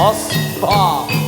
Ospa.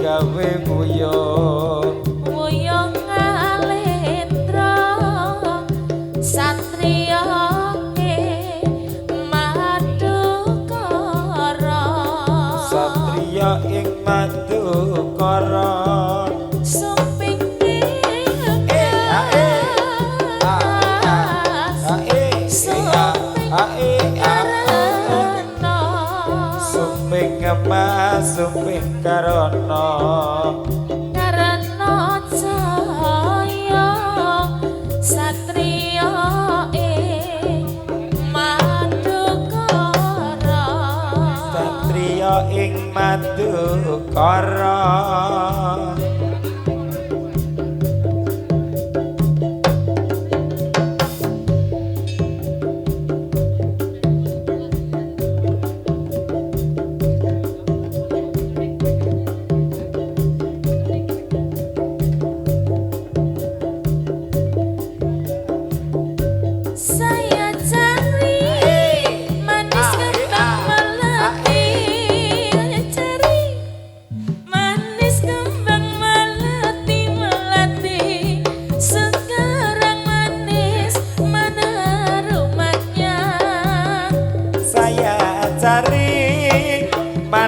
gawe nguyo nguyo ngalendra satriya madukara satriya ing madukara sumping sumping emas sumping karana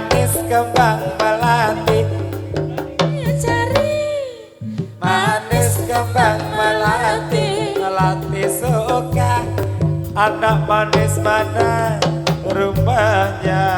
manis kembang melati cari manis kembang melati melati suka anak manis mana rumahnya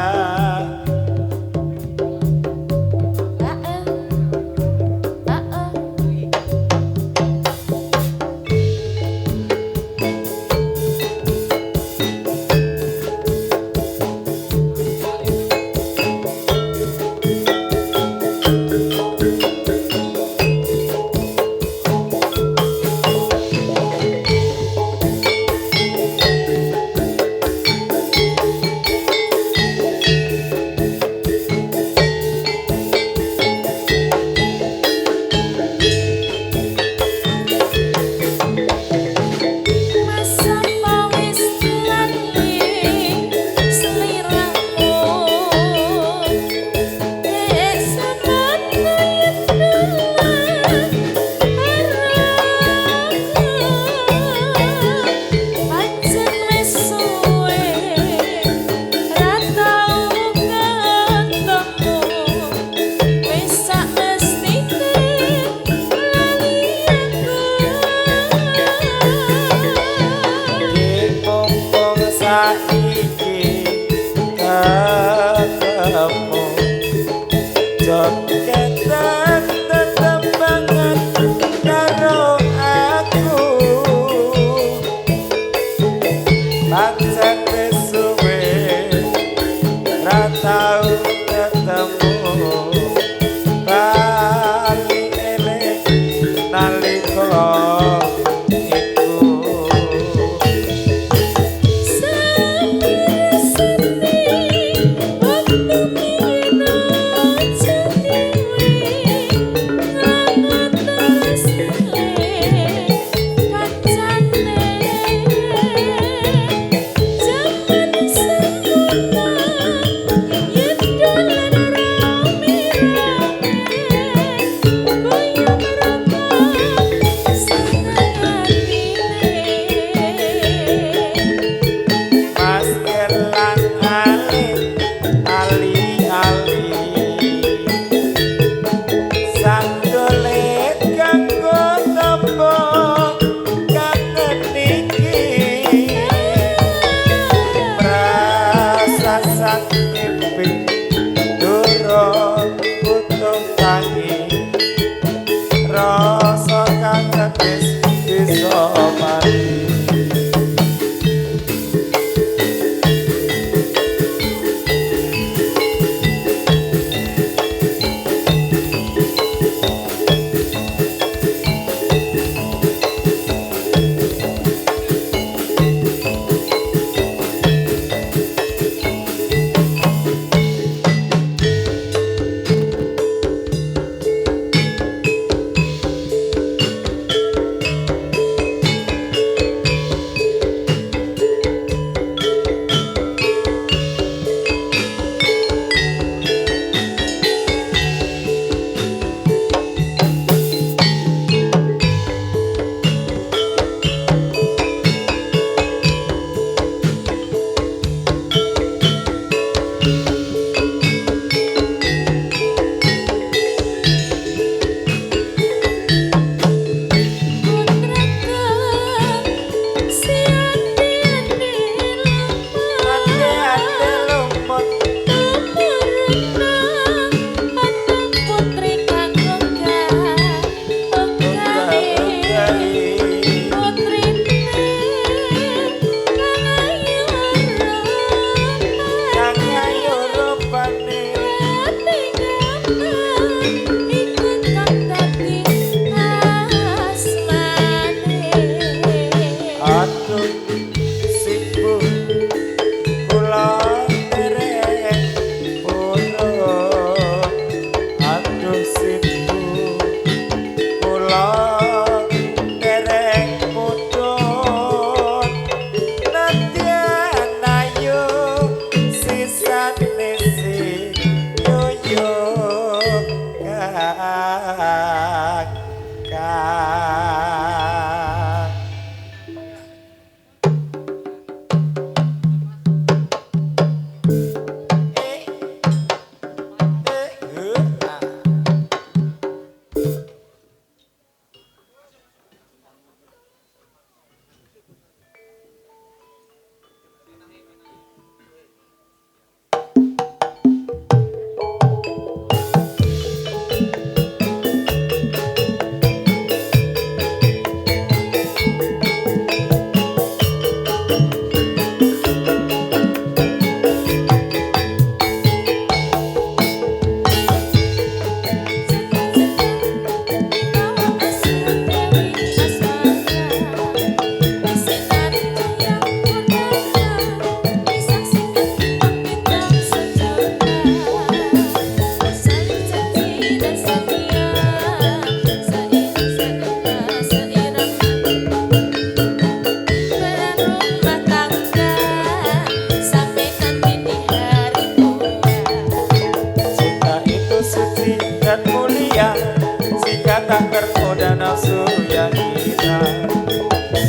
nafsu yang indah.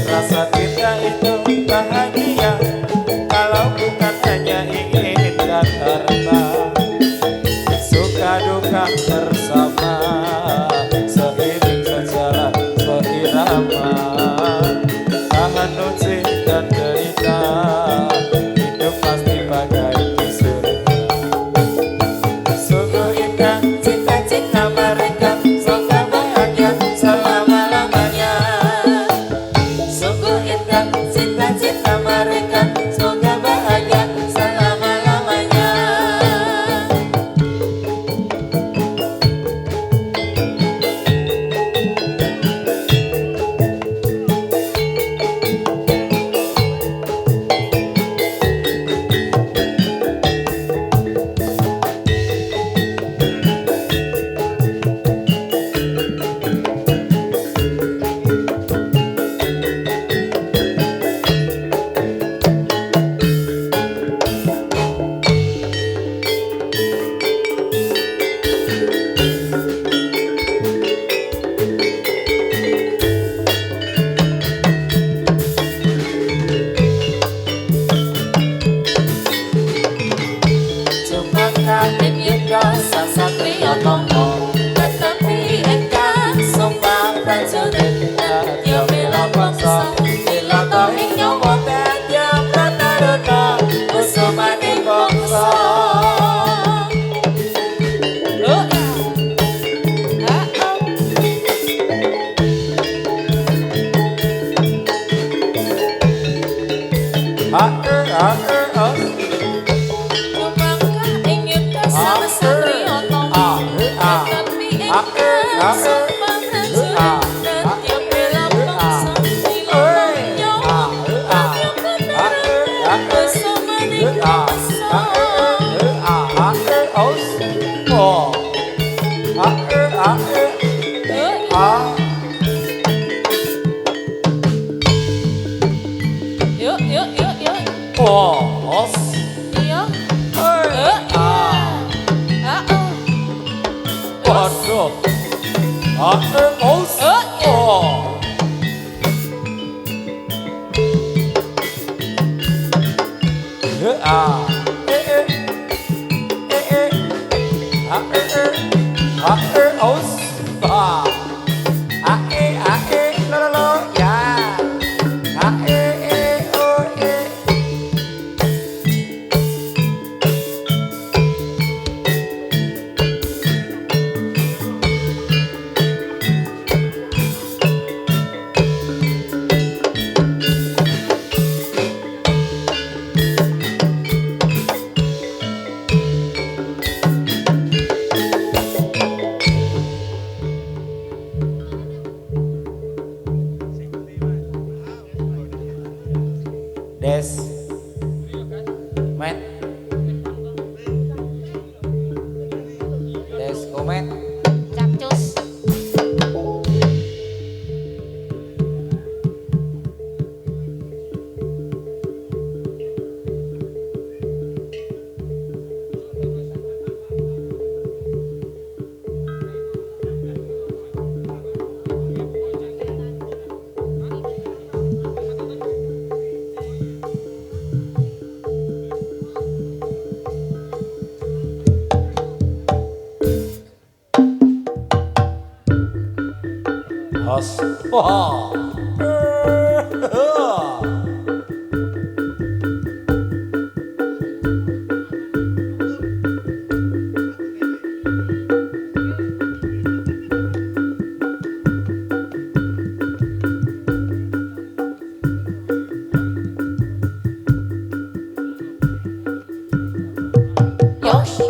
Rasa cinta itu bahagia kalau bukan hanya ingin dan harta. Suka duka bersama, seiring sejalan seirama. Tahan uji dan derita, hidup pasti bagai di surga. Sungguh indah cita-cita mereka, semoga bahagia selama-lamanya. Sungguh indah cita-cita mereka, semoga bahagia selama-lamanya. Cuma kalian yang sang satria tomo, tetapi engkau sumpah prajurit ya bela bangsa. Bila kau ing nyawa tadya prataruna, kusumane bangsa. Oh ya. Cumangkah ingin sang satria tomo, tetapi engkau sumpah prajurit ya bela bangsa. Bila kau ing nyawa tadya prataruna, kusumane bangsa. Yuk, yuk, yuk, yuk. Iya. Des, met, des, komet. Capcus. Hos, wah. Yoshi.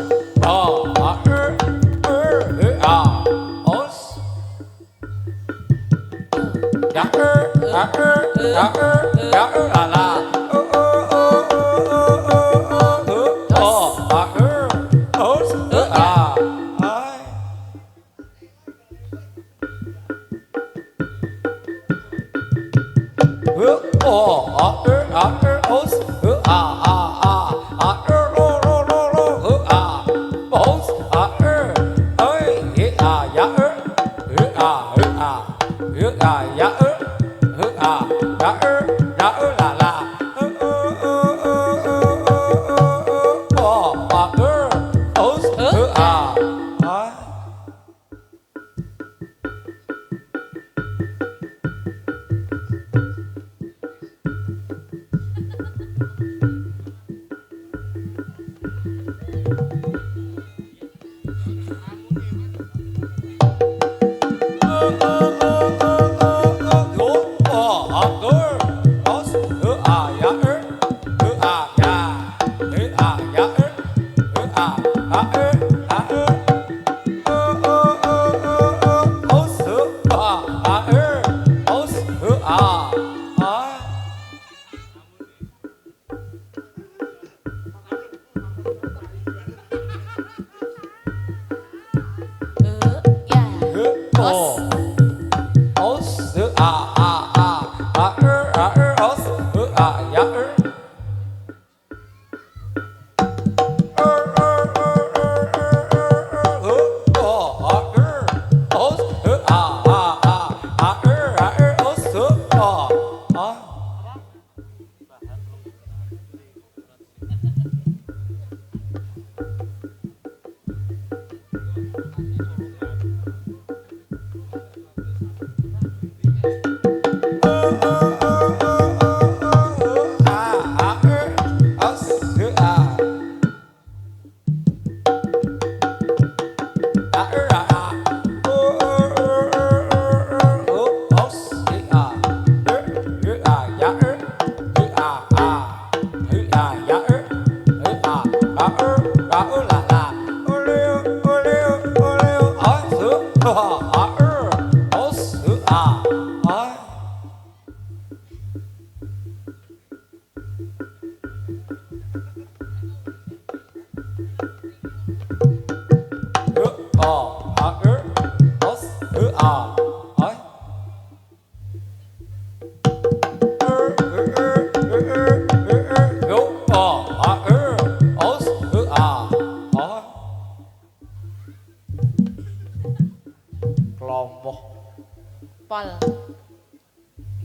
Pol.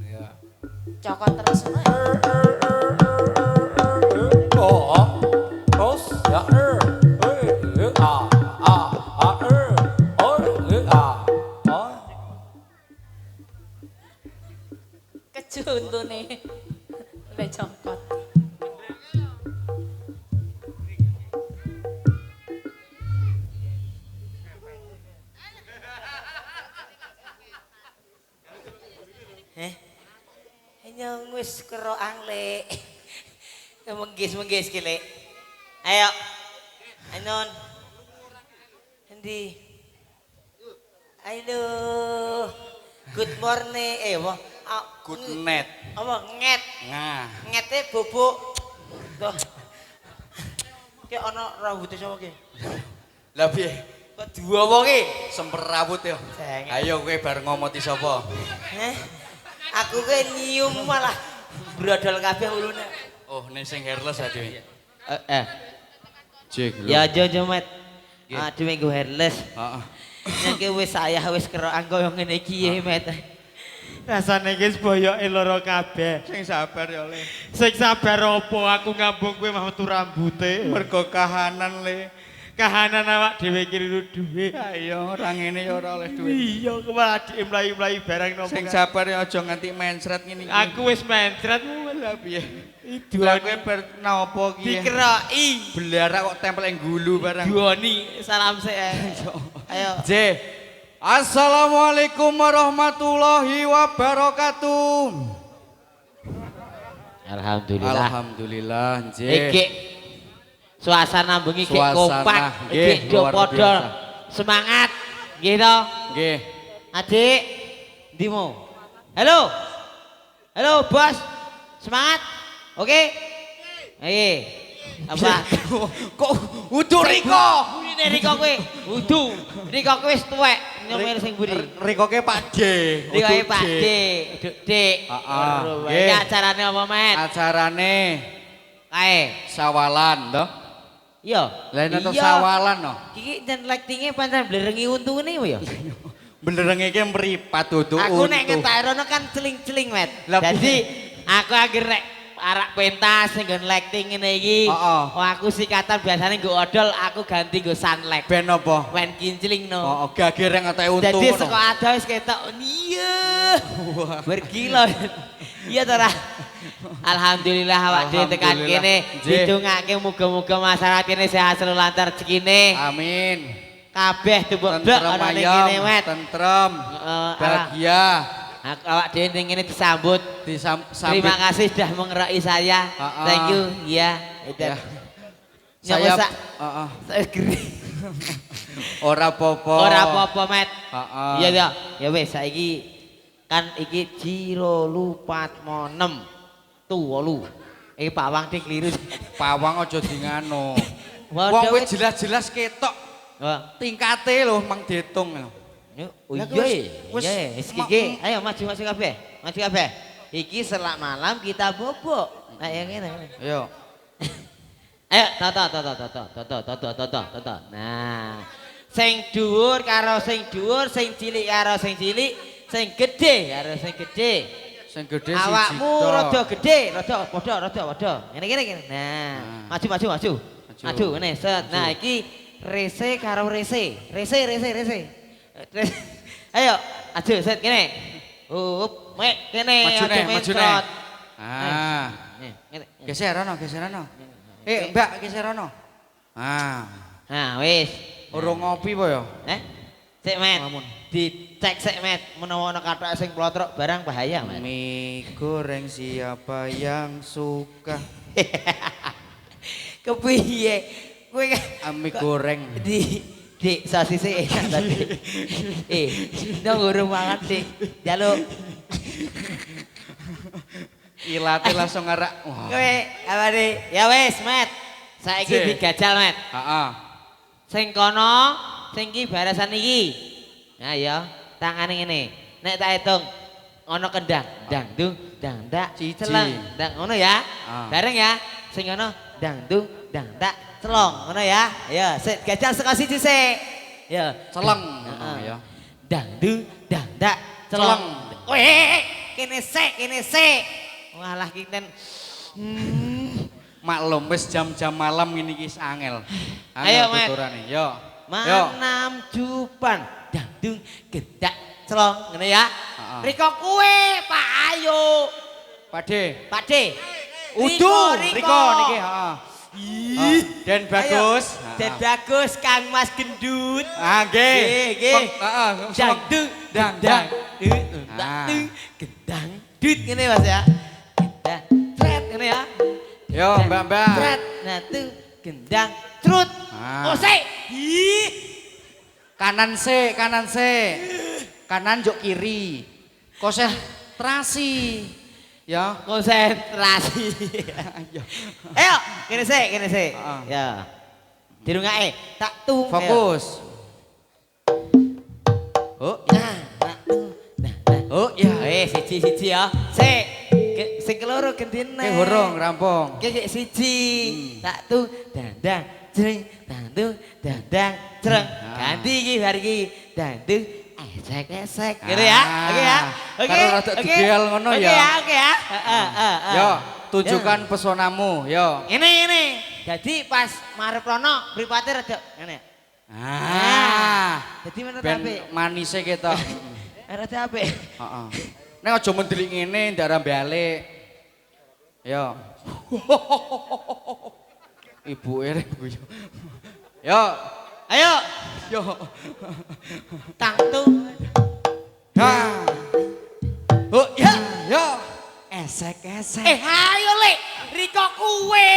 Iya. Cokot terus ngono. Kejuntune. Lek cokot. Nyong wis kerokan le. Menggis ki le. Ayo. Anon. Endi? Ayo. Good morning. Apa? Good night. Apa nget? Nah. Ngete bubuk. Tuh. Ki ana rambute sapa ki? Lah piye? Kok dua apa ki? Semper rambut yo. Jangan. Ayo kowe bar ngomoti sapa? Aku ke nyium malah brodol kabeh ulune. Oh, ning sing hairless ade. Jek lho. Ya aja Met. Aduh minggu hairless. Heeh. Nek wis saya wis kerokan koyo ngene iki Met. Rasane wis boyoke loro kabeh. Sing sabar ya Le. Sing sabar opo aku ngambung kowe mah metu rambute. Mergo kahanan Le. Kahanan awak dhewe iki duwe. Ayo ora ngene ya ora oleh duit. Iya kemalah dhek mlayu-mlayu barang nopo. Sing sabar ya aja nganti mencret ngene iki. Aku wis mencret lah piye? Itu Lah kowe bar napa ki? dikeroki. Belarak kok tempel ing gulu barang. Duoni salam sik. Ayo. J. Assalamualaikum warahmatullahi wabarakatuh. Alhamdulillah. Alhamdulillah, J. Iki suasana bengi iki Suasana, kompak, nggih, iki do luar padha biasa. semangat. Nggih to? Nggih. Adik, ndimo. Halo. Halo, Bos. Semangat. Oke? Nggih. Apa? Kok udu Riko? Ini Riko kowe. Udu. Riko kowe wis tuwek. Nyomel sing buri. Rikoke Pak D. Riko Pak D. Dik. Heeh. Iki acarane apa, Met? Acarane Kae. sawalan to. Iya. Lah nek Iya. sawalan no. Iki jan lighting-e pancen blerengi untune ya. Benerenge iki mripat duduk Aku untu. nek ngetak rono kan celing-celing, Met. Lah, Jadi aku akhir nek arak pentas sing nggon lighting ngene iki. Heeh. Oh, aku sikatan biasanya nggo odol, aku ganti nggo sunlight. Ben apa? Wen kincling no. Oh, gagere ngeteki untu Jadi ngono. saka ada wis ketok iya. Berkilo. Iya ta Ra? Alhamdulillah awak dhewe tekan Alhamdulillah. kene Nggih. didongake muga-muga masyarakat kene sehat selalu lancar rezekine. Amin. Kabeh tumbuk blek Tentrem ana ning ayam, kene, Met. tentrem, bahagia. Awak dhewe ning kene disambut. Terima kasih sudah mengerai saya. Thank you. Iya. Ya. Saya Heeh. saya geri. Ora apa-apa. Ora apa-apa, Met. Heeh. Iya ya. Ya wis saiki kan iki Jiro Lupat Monem. Tuwolu. Iki Pak Wang dik kliru. Pawang aja di ngano. Waduh, Wong kowe wis. jelas-jelas ketok Wah. tingkate lho Mang Detung lho. Oh Lah, iya, wis- iya, wis- iki. Ayo maju kabeh. Maju kabeh. Iki selak malam kita bobok. Nah, yang ngene. Ayo. Ayo, toto. Nah, sing dhuwur karo sing dhuwur, sing cilik karo sing cilik, sing gedhe karo sing gedhe. Sing gedhe siji. Awakmu tok. rada gedhe, rada padha. Ngene. Nah, maju. Maju ngene, set. Nah, iki rese karo rese. Rese. Ayo, maju set kene. Mek kene Maju ade neh, main maju neh. shot. Ah. Ngene. Geser ono. Mbak, geser ono. Ah. Nah, wis. Urung ngopi po ya? Sik, Met. Lamun. Dicek sik, Met. Menawa ana kathok sing plotrok barang bahaya, Met. Mie goreng siapa yang suka? Kepiye? Kowe Mie goreng. Dik sosise tadi. Nang urung mangan, Dik. Jaluk. Ilate langsung ngarak. Wah. Kowe awake ya wis, Met. Saiki Jih. digajal, Met. Heeh. Sing kono, sing iki barasan iki. Nah ya, tangane ngene. Nek tak hitung ono kendang, dangdung, dangdak, Siji. celeng. Ndang ngono ya. Ah. Bareng ya. Sing ngono dangdung, dangdak, celong. Ngono ya. Ya, sik gajal saka siji sik. Ya, Celeng. Heeh. Heeh ya. Dangdung, dangdak, celong. Weh, kene sik. Walah kinten. Maklum wis jam-jam malam ngene iki wis angel. Ayo, Met. tuturane. Yo. Manam jupan dangdung gedak celong ngene ya. Heeh. Riko kue Pak Ayu. Pakde. Pakde. Udu. Riko niki, heeh. Den bagus. Den bagus Kang Mas Gendut. Ah, nggih. Nggih. Heeh. Dangdung Dangdang. dangdung gedang dut ngene Mas ya. Gedang tret ngene ya. Yo, Mbak. Tret nah tuh gendang trut. Ah. Oh sik. Ih. Kanan sik. Kanan juk kiri. Konsentrasi. Ya. Konsentrasi. Ayo. Ayo, kene sik. Heeh. Ya. Dirungake, tak tung. Fokus. Oh, Oh, ya. Siji ya. Sik. Sing keloro gendine. hurung rampung. Ki siji. Tak tung dandang jreng, dandung dandang jreng. Ganti iki bar iki. Dandung esek. Gitu ya. Oke ya. Oke. Karo rada degel ngono ya. Oke ya. Heeh. Yo, tunjukkan pesonamu, yo. Ini. Jadi pas marep rono mripate rada ngene. Jadi menurut Ben apik. manise ketok. Rada apik. Heeh. Nek aja mendelik ngene ndara balik. Yo. Ibu ere guyu. Yo. Ayo, Yo. tangtu. Ha. Oh ya, yo. Esek. Ayo Lek, Riko kuwe.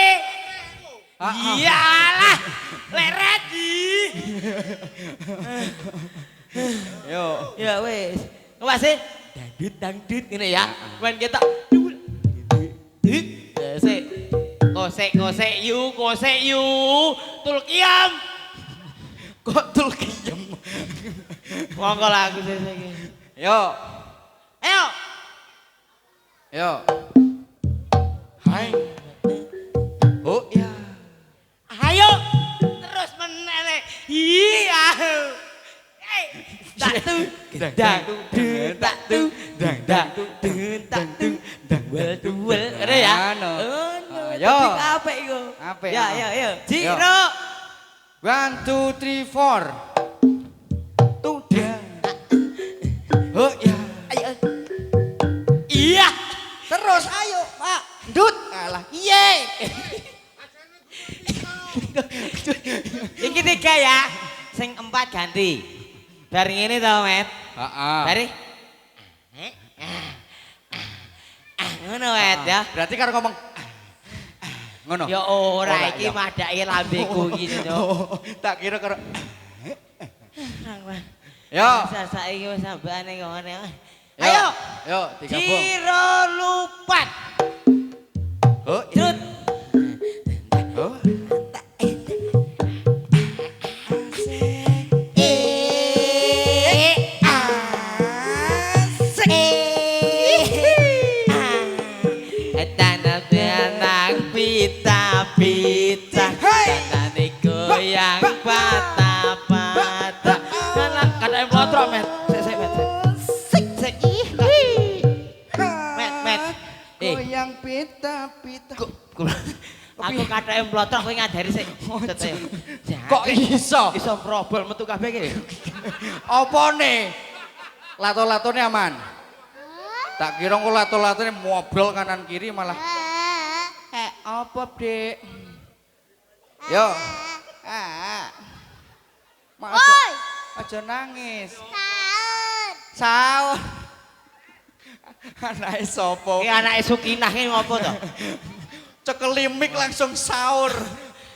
Iyalah, Lek ready. Yo. Ya wis. Ngewase dangdut ngene ya. Main kita. Kosek yu. Tul kiam. Kok tul kiyem. Monggo lagu sing. Yo. Ayo. Yo. Hai. Oh ya. Ayo terus meneh. Iya. tak tu dang dung tak tu dang dang dung tak tu dang wel duel ada ya Ano. yo Ayo. apa iku Apik, ya ah. ya ya Ciro 1 2 3 4 Tudah. Oh ya. ayo iya Terus ayo, Pak. Ndut. Alah, iye. Iki 3 ya sing 4 ganti bareng ini tau met Heeh. dari ngono met ya Berarti karo ngomong ngono. ya ora Ora, iki ya. madake lambeku iki no Oh, tak kira karo Yo. saiki wis sambane ngene Yo. ayo Yo, digabung. Ciro lupat Oh, Cut. Oh. Pita-pita tanane goyang patah-patah kalah kadang motor met sik met sik met Goyang pita-pita. aku kathake mlotrok kowe ngajari sik Kok iso? iso mrobol metu kabeh iki Opone? Lato-latone aman. Tak kira kok lato-latone mobrol kanan kiri malah. Apa, Dek? Yo. Mak aja nangis. Saur. Anake sapa? iki anake Sukinah iki ngopo to Cekeli mik langsung sahur.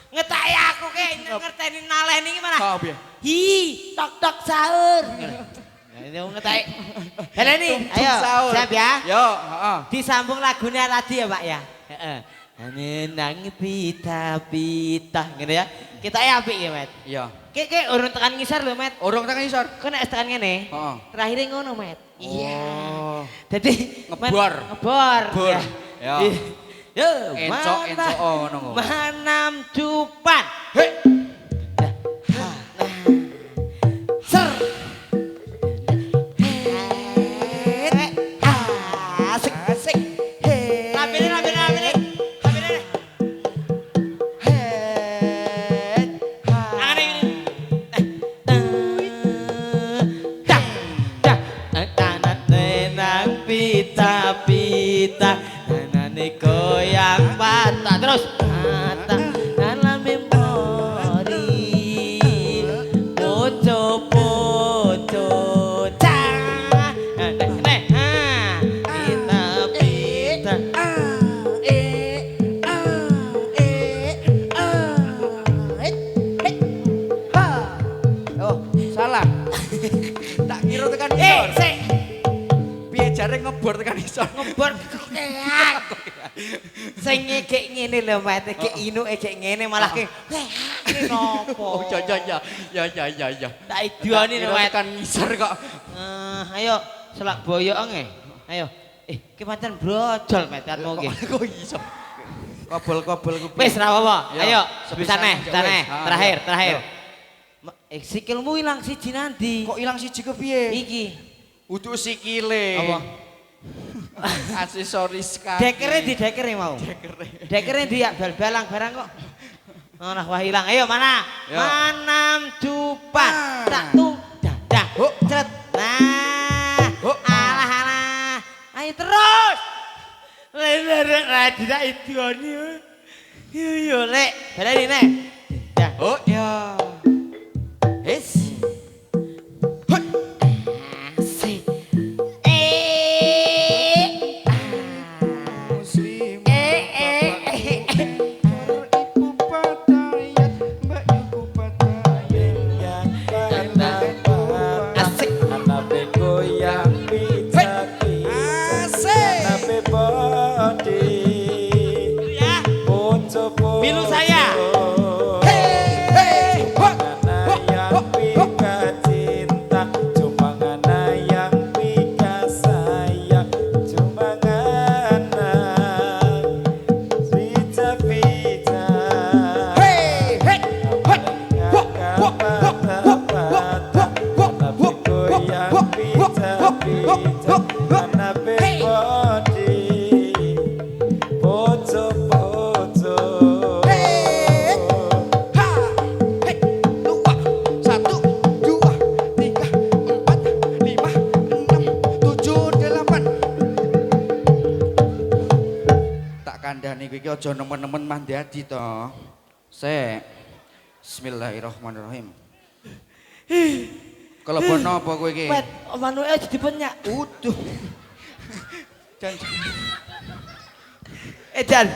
ngetake aku ki ngerteni naleni iki malah Oh, piye? hi tok tok sahur ini ngetake Heleni ayo Sahur. siap ya Yo, heeh. disambung lagunya tadi ya Pak ya heeh nang pita-pita ngene ya kita apik ya Met Iya. ki urung tekan ngisor lho Met Urung tekan isor. kok nek tekan ngene Heeh. terakhir ngono Met Oh. Jadi Ngebor. ngebor. Bor. Ya. Ya. Yo, Encok ngono kok. Manam cupan. Hei. Ser. Asik. Asik. Hei. Rapine. Rapine. Hei. Tangan ini. Dak. Tanane nang pita-pita. Tanane goyang patah terus. Patah dalam memori. Poco-poco. Pita-pita. Oh, salah. Tak kira tekan isor. Sik. Piye jare ngebor tekan isor? Ngebor keak. Sing ngekek ngene lho, Mat. Kek inuke kek ngene malah ke. Iki nopo? Oh, ya. Ya. Tak idoni lho, Mat. Tekan isor kok. Ayo selak boyong e. Ayo. Ki pancen brojol metatmu ki. Kok iso? Kobol-kobol ku. Wis ra apa-apa. Yo, Ayo, sepisan sebisane, aja, sebisane. wis. Ah, Terakhir, yo. terakhir. Yo. Sikilmu ilang siji nanti. Kok ilang siji ke piye? Iki. Utuk sikile. Apa? Aksesoris kaki. Dekere di dekere mau. Dekere di bal-balang barang kok. Nah, wah hilang. Ayo mana? Yo. Manam cupat. Tak tung dadah. Huk. Cret. Nah. Huk. Alah. Ayo terus. Lek tidak idoni. Yo lek. Baleni nek. Dah. Oh ya. Wis. Asik. Muslim. Ibu patayat, mbak ibu patayat. Asik. Anape goyang pizza Asik. Anape body Ya. Poco Milu saya. Hei. Mana yang pika cinta Cuma ngana yang pika sayang Cuma ngana Pizza Hei. Anape goyang Ana bebodi bojo-bojo. Tak kandhani kowe iki aja nemen-nemen mandadi to. Sek. Bismillahirrahmanirrahim. Kelebon apa kowe iki? Wet, manuke aja dipenyak. Uduh. Jan. Jan.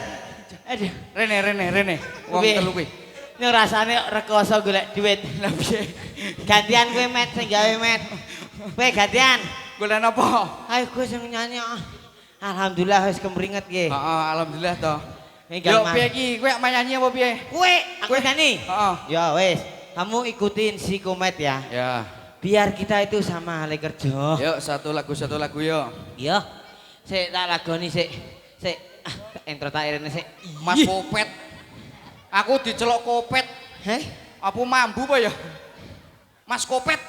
Aduh. Rene. Wong Piye? telu kuwi. Ini rasane rekoso golek duit. Lah piye? Gantian kowe met sing gawe met. Kowe gantian. Golek apa? Ayo kowe sing nyanyi. Alhamdulillah wis kemringet nggih. Heeh, alhamdulillah to. Ini Yo Mas. piye iki? Kowe mak nyanyi apa piye? Kowe aku nyanyi. Heeh. Ya wis, kamu ikutin si Komet ya. Ya. Biar kita itu sama hal kerja. Yuk satu lagu yuk. Iya. Sik tak lagoni sik. Sik intro tak irene sik. Mas Kopet. Aku dicelok Kopet. Heh? Apa mambu apa ya? Mas Kopet.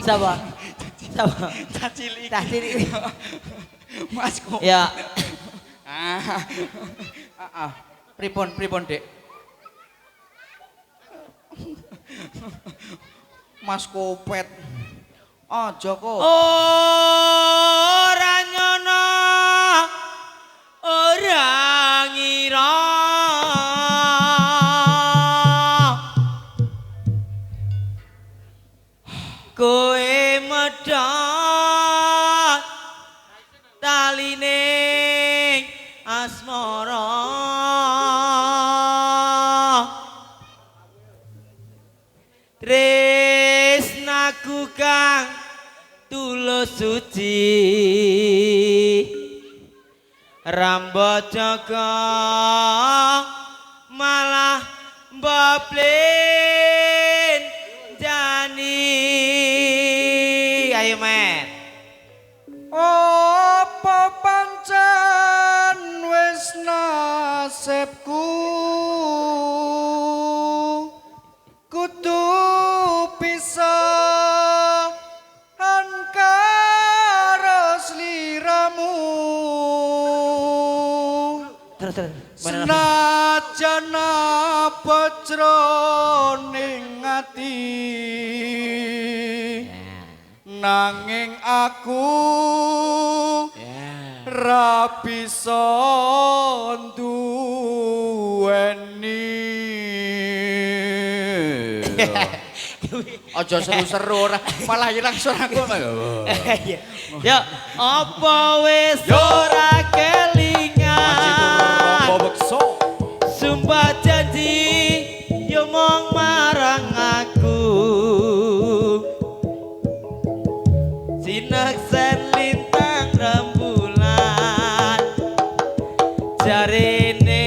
Sapa? Cacili. Cacili. Mas Kopet. Ya. Pripun, Dek? Mas Kopet. Aja kok. Ora nyono. Ora ngira. Koe medhot taline asmara. Tresnaku kang tulus suci Rambajaga malah mbablin jani. Ayo men. Apa pancen wis nasibku kudu pisah karo sliramu. Terus. Senajan apa jroning ati nanging aku ra bisa nduweni. Aja seru-seru ora malah langsung aku. Ya apa wis ora kelingan sumpah janji yo mong marang aku sineksen lintang rembulan jarene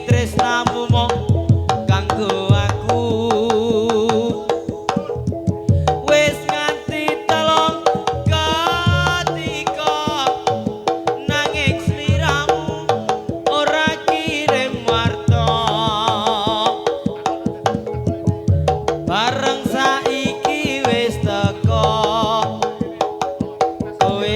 tresnamu mong kanggo aku wis nganti telung katika nanging sliramu ora kirim warta bareng saiki wis teko kowe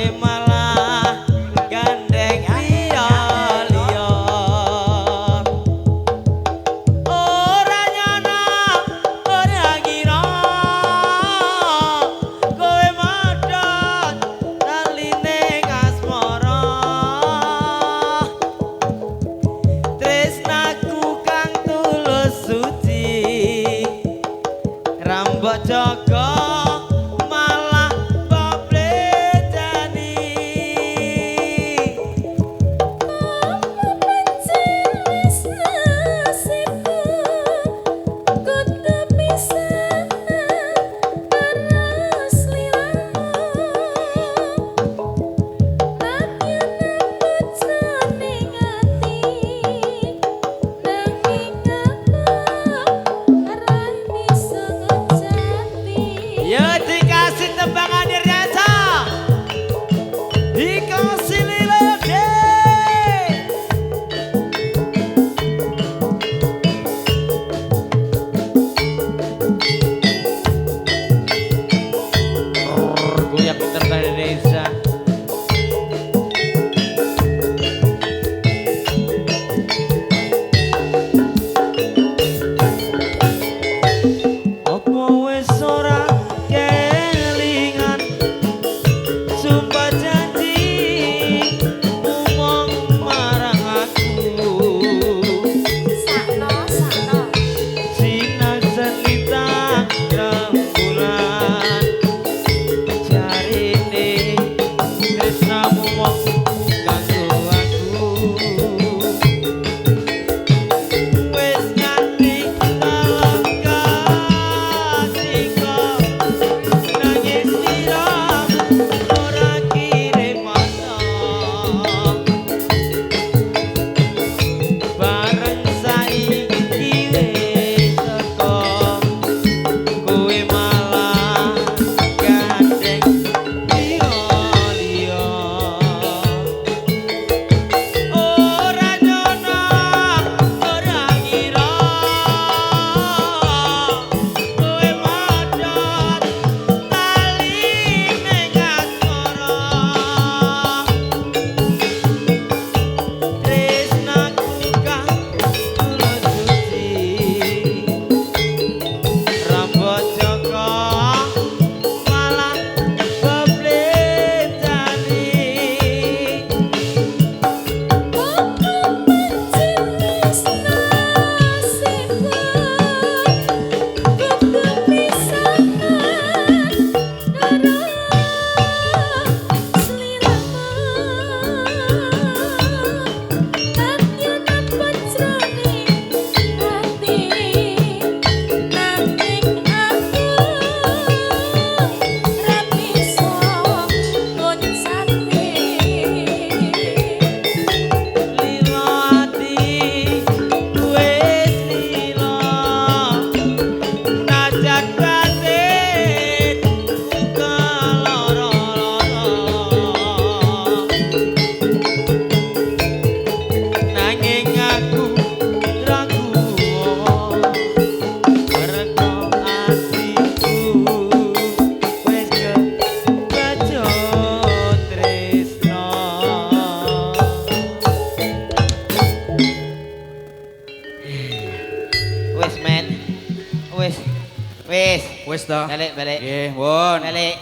Wis to. Balik, balik. Nggih, pun. Balik.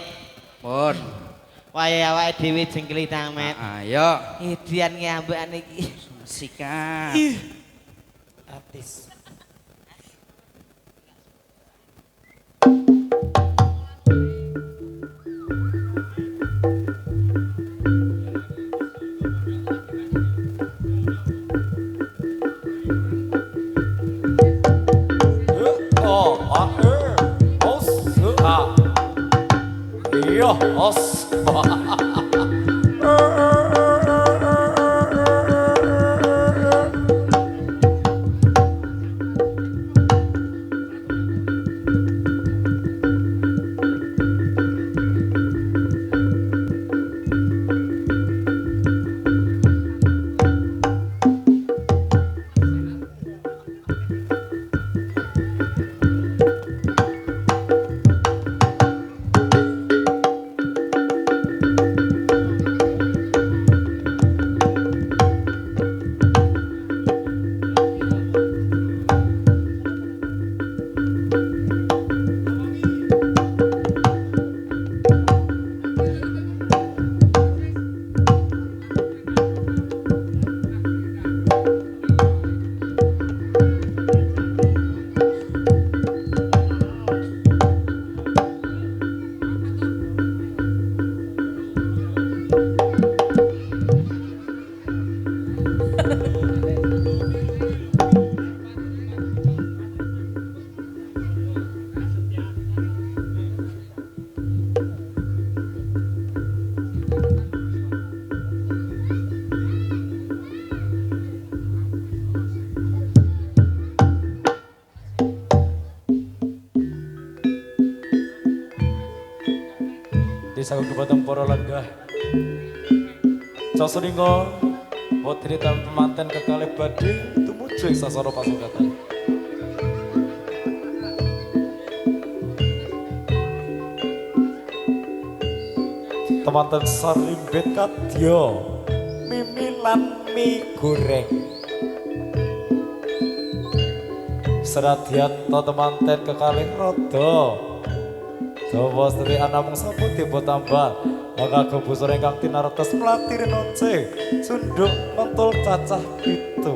Pun. Waya awake dhewe jengkeli tamet. Ayo. Idian ngambekan iki. Sikat. Artis. Iya, os. Desa Kebatang para langgah Caseninga Putri dan pemanten kekalih badhe tumuju ing sasana pasugatan. Temanten sarimbit kadya mimi lan mie goreng. Seradyan to temanten kekalih rada Dawa Sri Anamung sampun dipun tambah mangga busur ingkang tinartes mlatir noce sunduk mentul cacah pitu.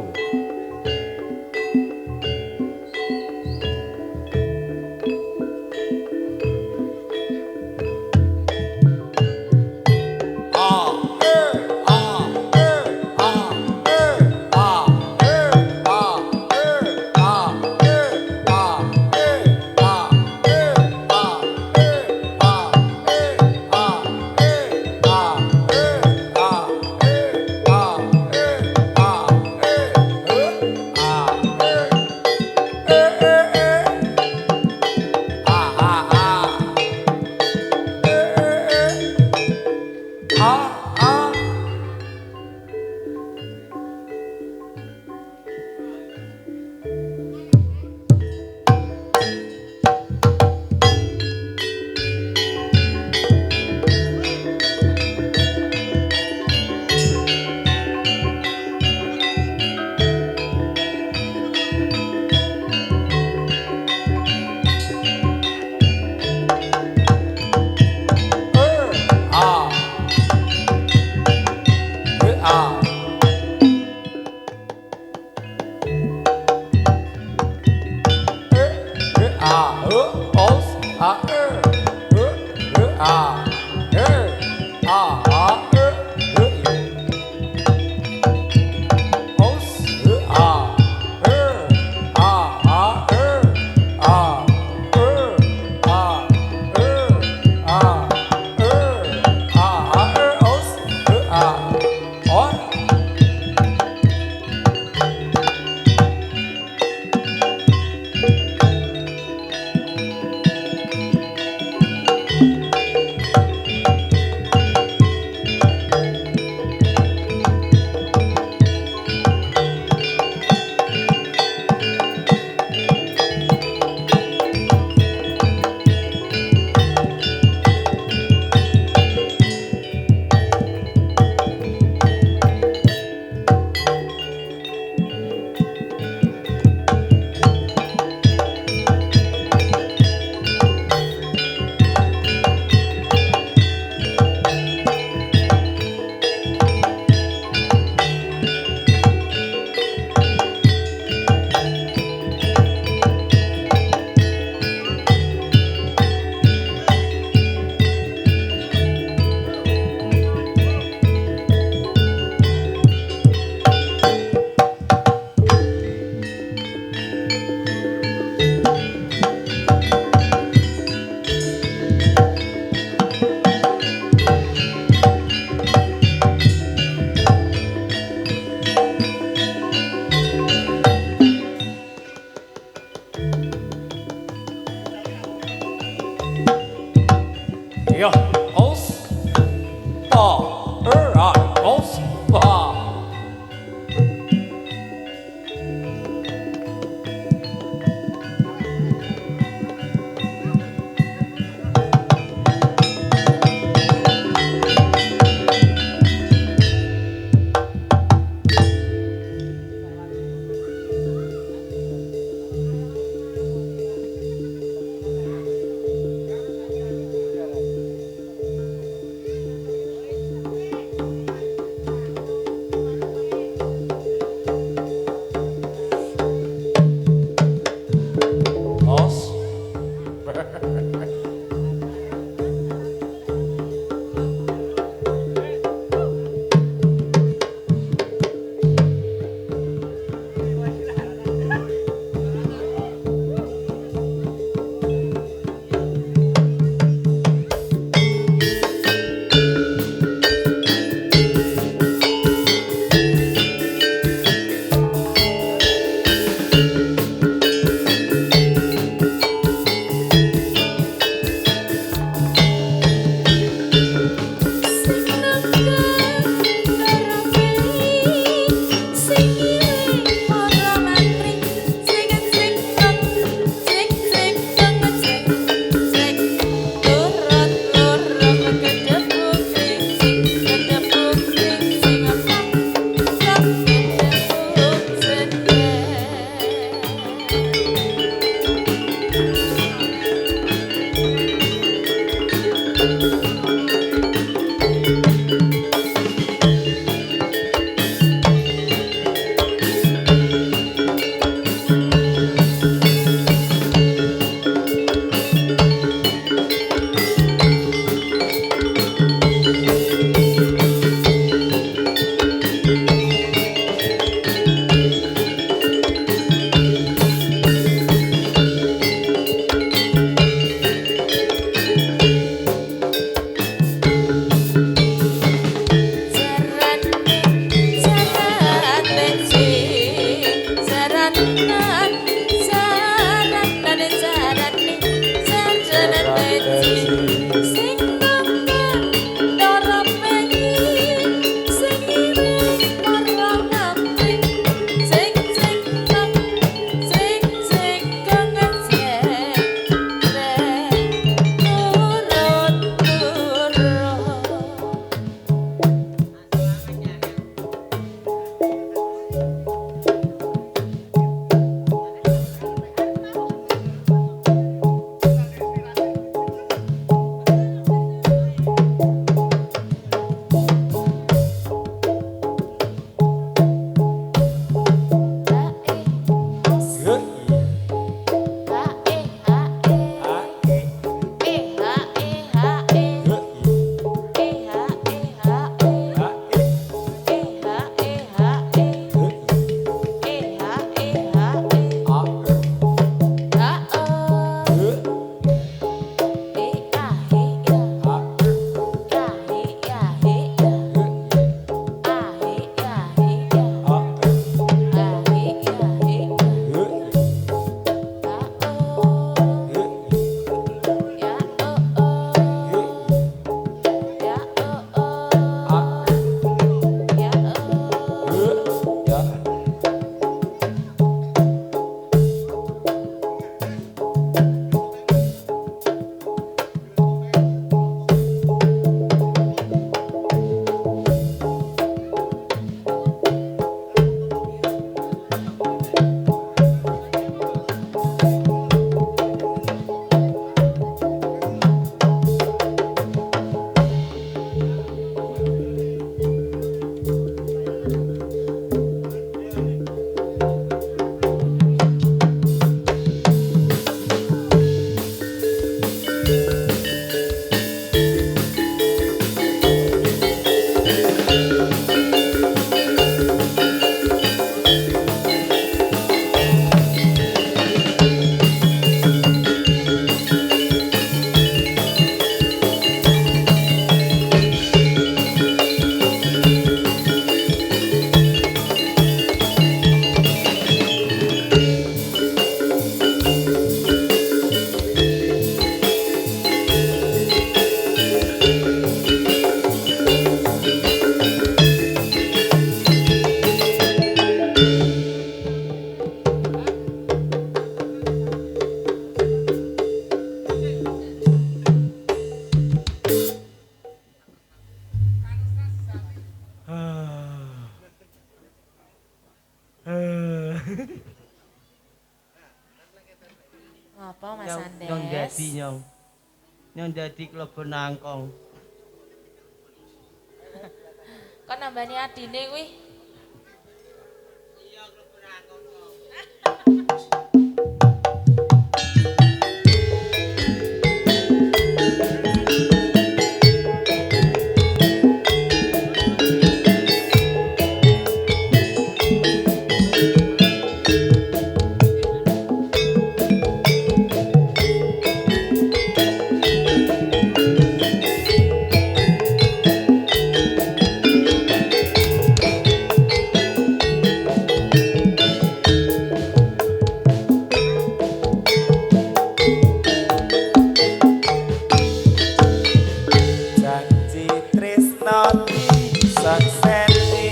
Ngapa Mas Andes? Nyong dadi nyong. Nyong dadi klebu nangkong. Kok nambani adine kuwi? Janji tresno disakseni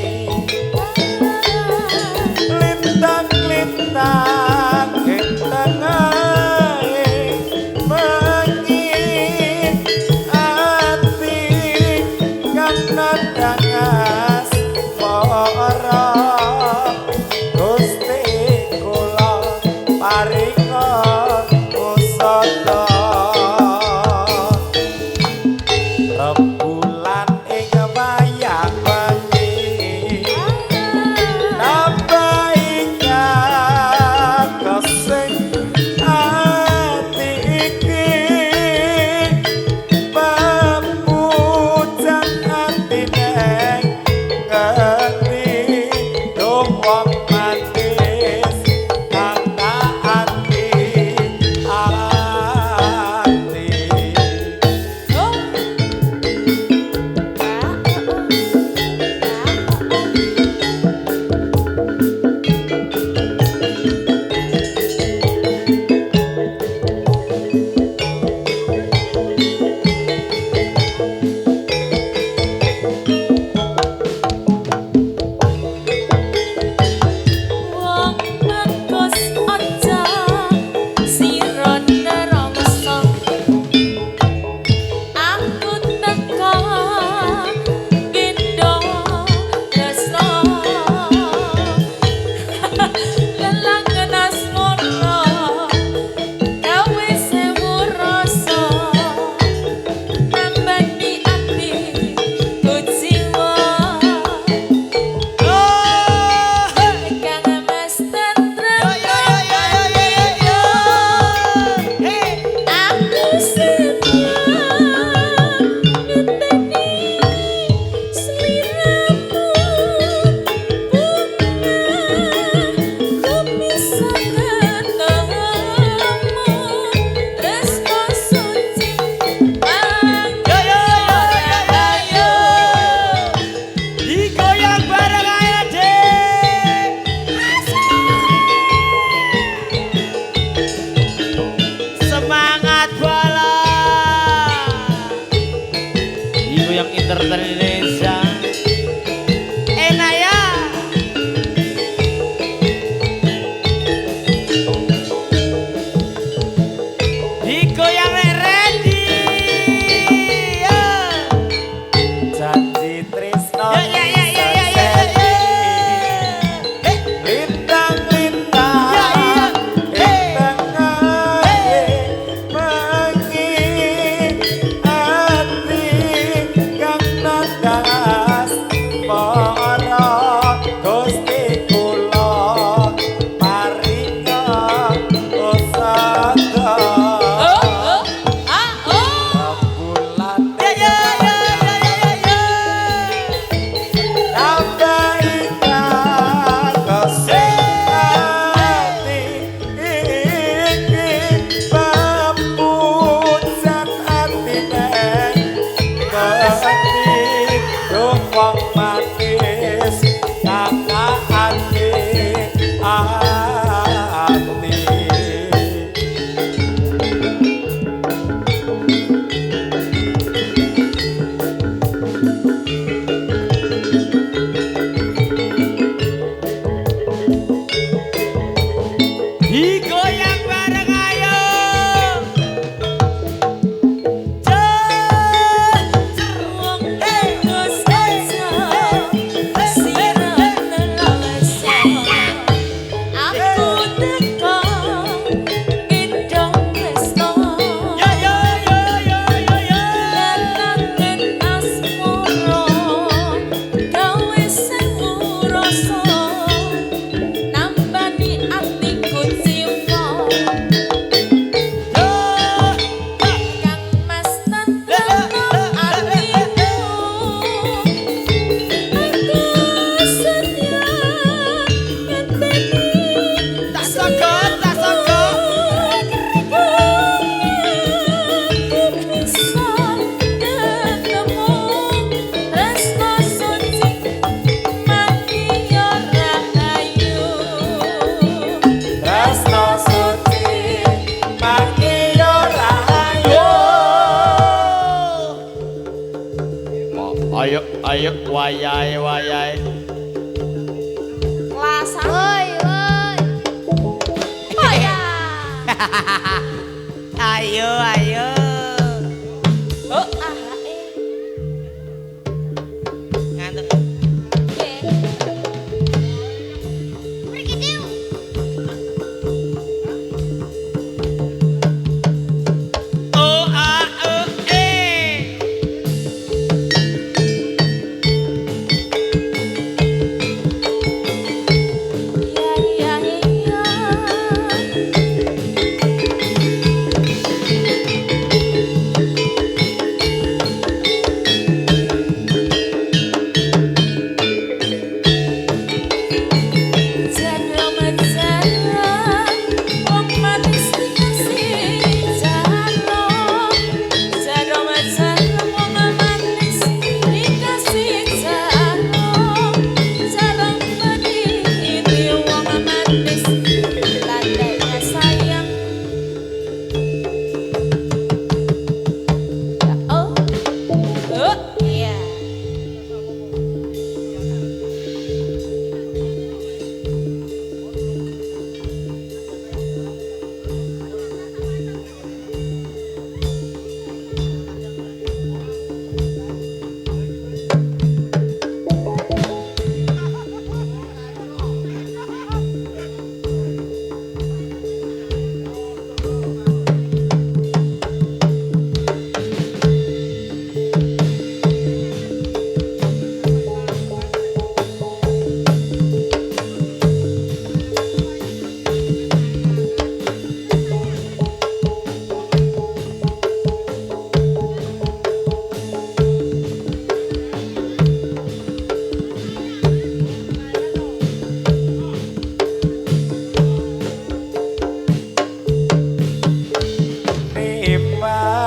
lintang-lintang ing tengahe mengi ati kang nandangas para Gusti kula paringa kusada rembulan ing wayah wengi nambah kasing ati iki pemujang atine ngerti dong wong manis kata ati Wong bagus aja sira nerangsa aku teka gendong tresno lelangan asmara gawe sewu rasa nambani ati kuciwa Kang Mas tentrem aku senang ngenteni sliramu kepisah ketemu tresno suci ayo Digoyang bareng ayo Dik. Semangat bola. Digoyang Internet Indonesia. Enak ya. Digoyang ready. Ya. janji tresno Ya. lintang-lintang ing tengahe mengi ati kang nandangas para Gusti kula paringa usada rembulan Digoyang bareng ayo. Wong bagus aja Ayo, ayo, wayai, wayai. Kelasan. Woi, woi. Oh ya. Ayo, ayo. Oh, Ngantuk. Oke. Pergi diu. O A E E. Ya, ya, ya.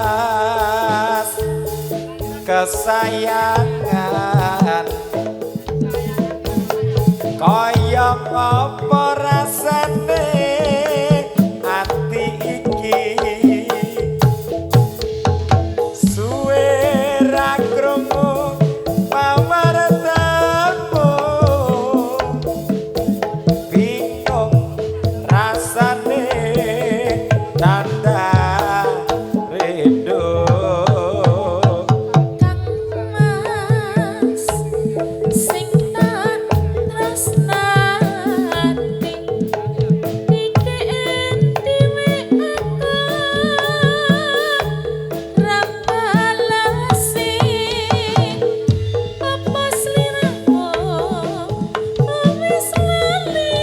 Nimas kesayangan kaya apa rasane ati iki suwe ra krungu pawartamu bingung rasane tanda rindu Mas sing tak tresnani titik dhewe aku ra balesi apa sliramu wis lali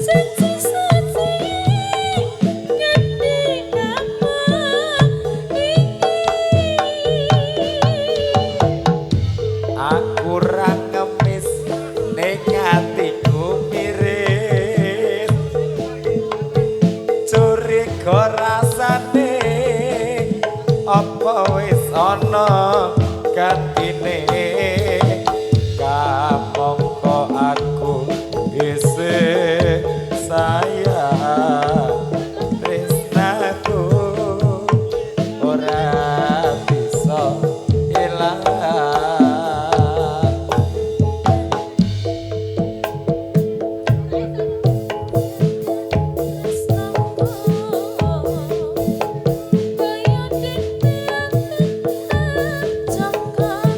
suci-suci ngerti apa aku ra ngemis ning atiku miris curiga rasane apa wis ana gantine kamangka aku isih sayang tresnaku ora bisa ilang. Kaya dene aku tak jangka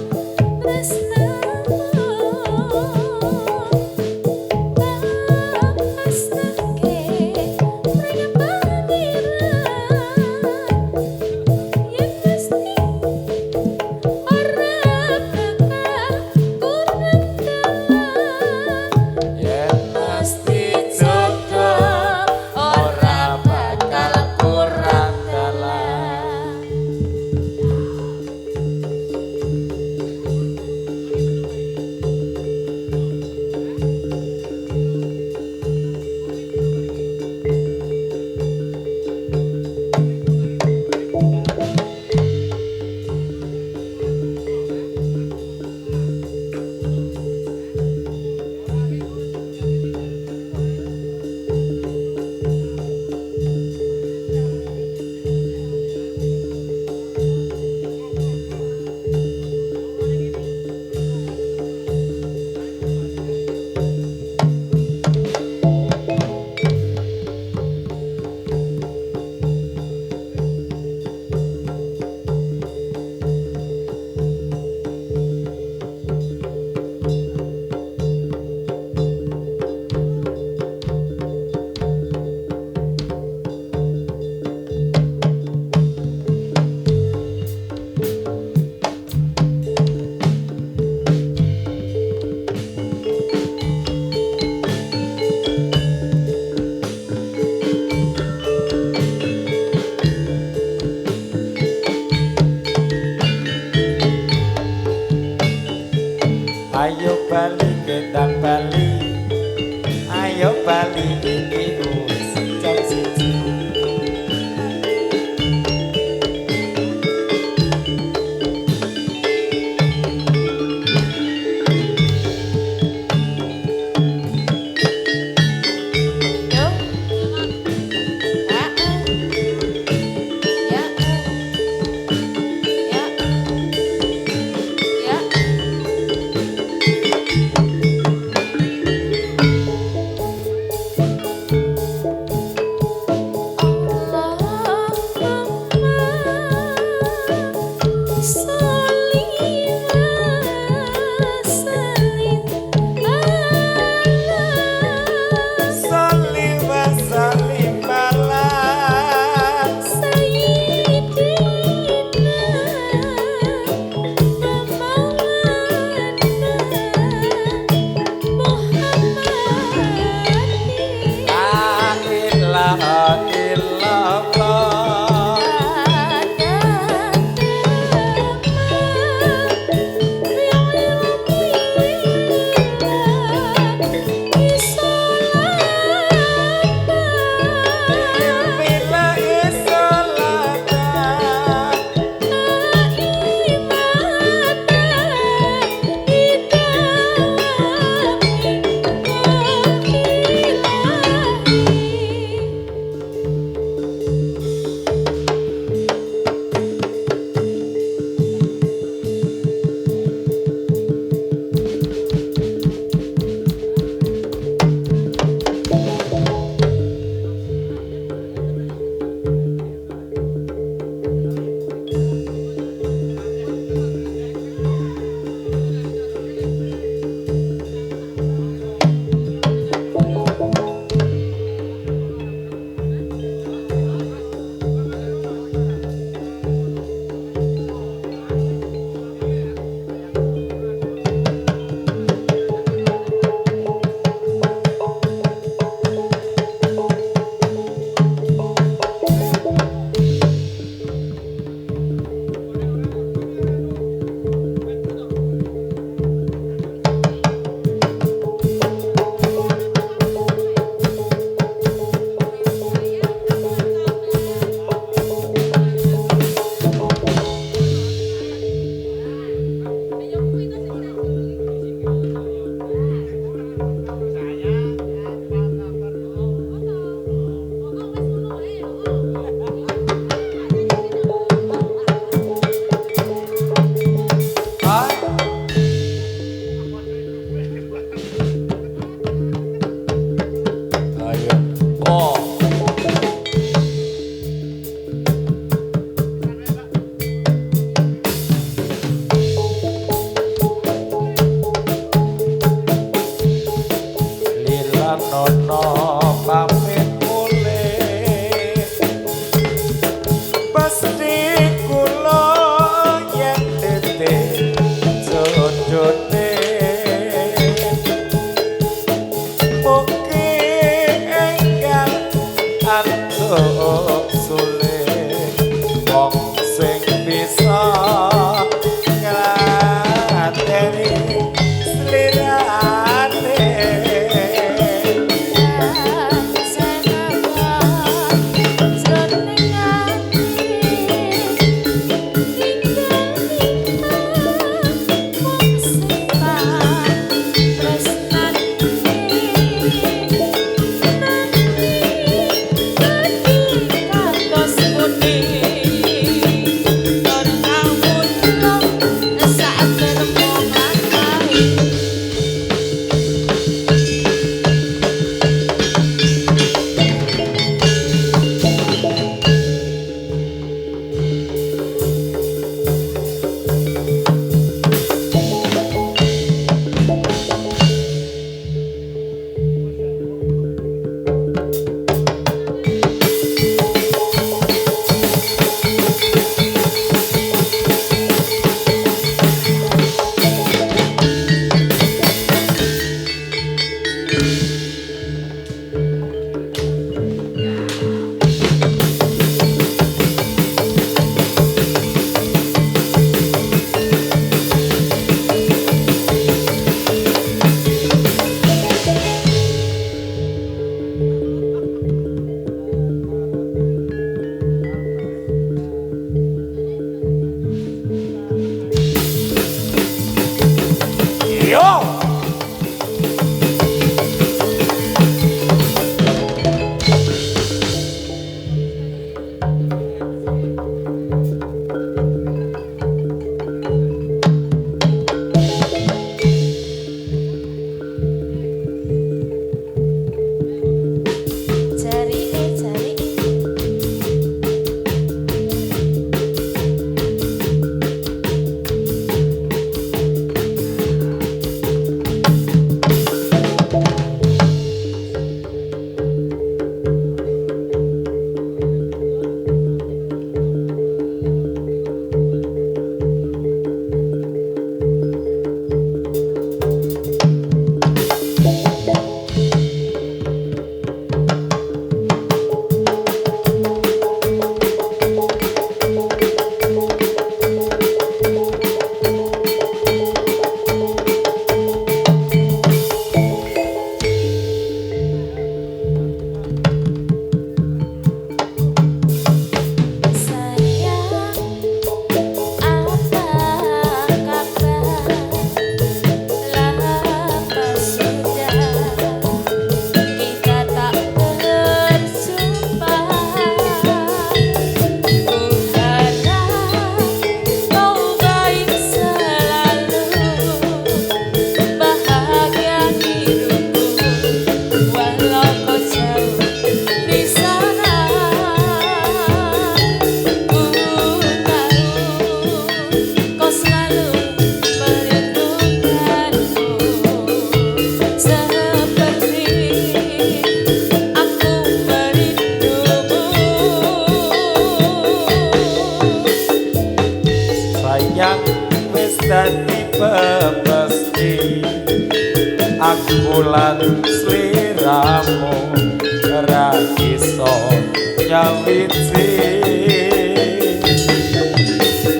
Ayo Bali gendang Bali, ayo Bali iki wis jam siji. Yo. Ah, ah. Ya. Ya. Ya. dadi pepesti aku lan sliramu ra iso nyawiji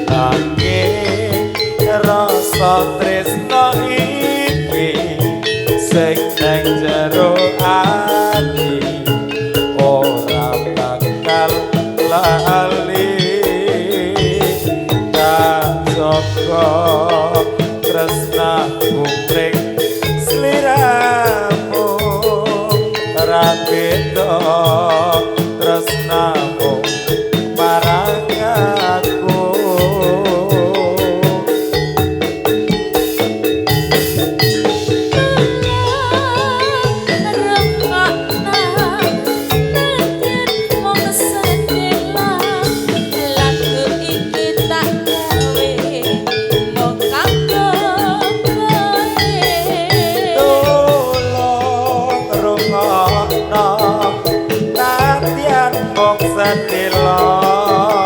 nanging rasa tresno iki sing nang jero ati ora bakal lali Joko tresna kumring sliramu ra beda tresnamu marang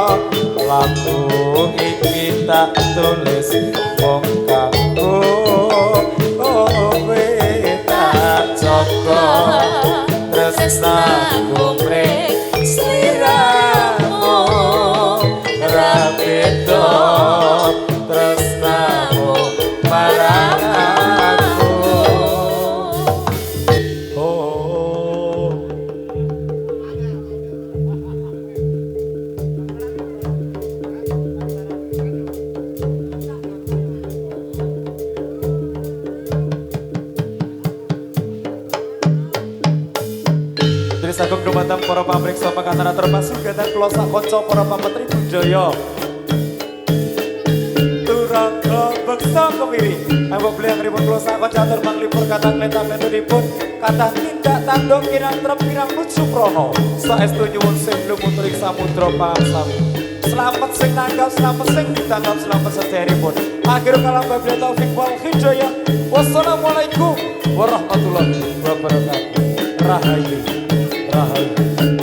aku lagu iki tak tulis mung kanggo kowe tak Joko tresnaku mrek sliramu ra beda tresnamu marang aku oh Sagung dumateng para pamriksa pangantara termasuk datang klosak kanca para pametri budaya. Turangga beksa kemiri. Ambo beliang ribut klosak kanca atur manglipur katang lentang-lentudipun kathah tindak tanduk kirang trep kirang nuju prana. Saestu nyuwun sing lumutring samudra pangsam. Selamat sing nanggap, selamat sing ditangkap, selamat sederipun. Akhirul kalam wabillahi taufik wal hidayah. Wassalamualaikum warahmatullahi wabarakatuh. Rahayu. Rahayu.